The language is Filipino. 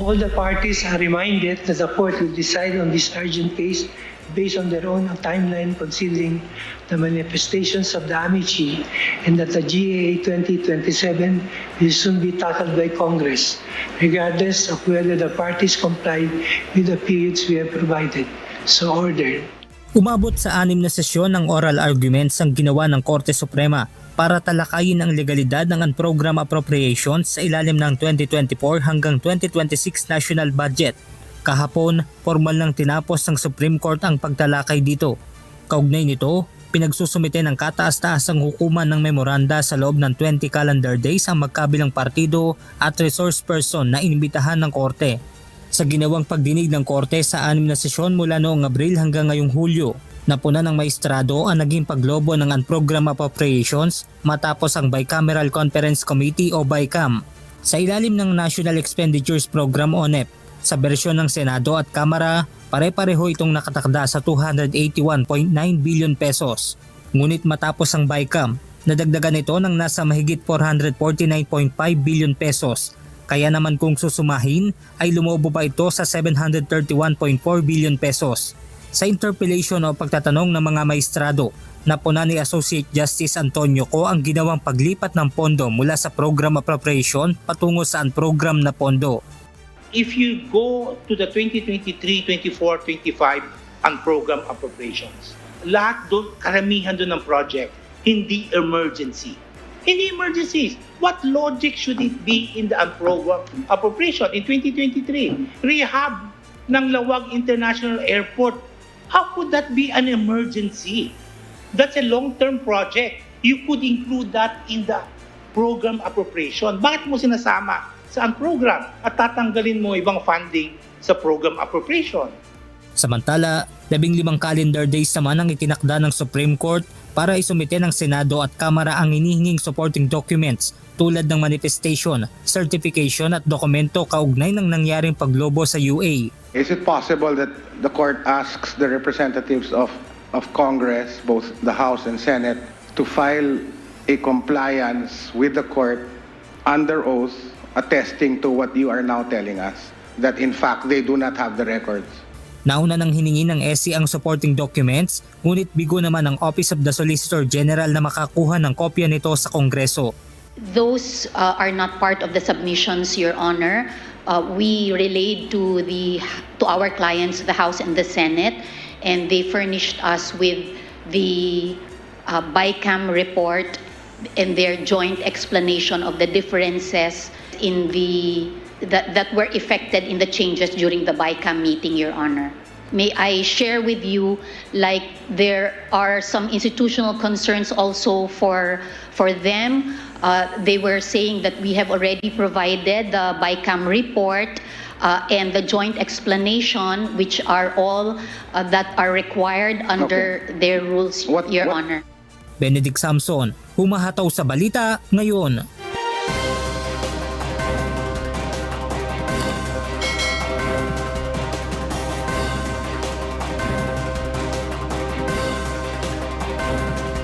All the parties are reminded that the court will decide on this urgent case based on their own timeline, considering the manifestations of the amici, and that the GAA 2027 will soon be tackled by Congress, regardless of whether the parties comply with the periods we have provided. So ordered. Umabot sa 6 na sesyon ng oral arguments ang ginawa ng Korte Suprema para talakayin ang legalidad ng unprogram appropriations sa ilalim ng 2024 hanggang 2026 national budget. Kahapon, formal nang tinapos ng Supreme Court ang pagtalakay dito. Kaugnay nito, pinagsusumite ng kataas-taasang hukuman ng memoranda sa loob ng 20 calendar days ang magkabilang partido at resource person na inimbitahan ng Korte. Sa ginawang pagdinig ng Korte sa 6 na sesyon mula noong Abril hanggang ngayong Hulyo, napuna ng maestrado ang naging paglobo ng unprogram appropriations matapos ang Bicameral Conference Committee o BICAM. Sa ilalim ng National Expenditures Program o NEP, sa bersyon ng Senado at Kamara, pare-pareho itong nakatakda sa 281.9 billion pesos. Ngunit matapos ang BICAM, nadagdagan ito ng nasa mahigit 449.5 billion pesos. Kaya naman kung susumahin ay lumobo pa ito sa 731.4 billion pesos. Sa interpellation o pagtatanong ng mga maestrado, napuna ni Associate Justice Antonio Co ang ginawang paglipat ng pondo mula sa program appropriation patungo sa unprogram na pondo. If you go to the 2023, 24, 25 unprogram appropriations, lahat doon, karamihan doon ng project, hindi emergency. Hindi emergencies. What logic should it be in the unprogram appropriation in 2023? Rehab ng Lawag International Airport. How could that be an emergency? That's a long-term project. You could include that in the program appropriation. Bakit mo sinasama sa program at tatanggalin mo ibang funding sa program appropriation? Samantala, 15 calendar days naman ang itinakda ng Supreme Court para isumite ng Senado at Kamara ang hinihinging supporting documents tulad ng manifestation, certification at dokumento kaugnay ng nangyaring paglobo sa UA. Is it possible that the court asks the representatives of Congress, both the House and Senate, to file a compliance with the court under oath attesting to what you are now telling us, that in fact they do not have the records? Nauna nang hiningi ng SC ang supporting documents, ngunit bigo naman ang Office of the Solicitor General na makakuha ng kopya nito sa Kongreso. Those are not part of the submissions, Your Honor. We relayed to our clients, the House and the Senate, and they furnished us with the BICAM report and their joint explanation of the differences in that were effected in the changes during the BICAM meeting, Your Honor. May I share with you, like, there are some institutional concerns also for them. They were saying that we have already provided the BICAM report and the joint explanation, which are all that are required under their rules, Your Honor. Benedict Samson, humahataw sa balita ngayon.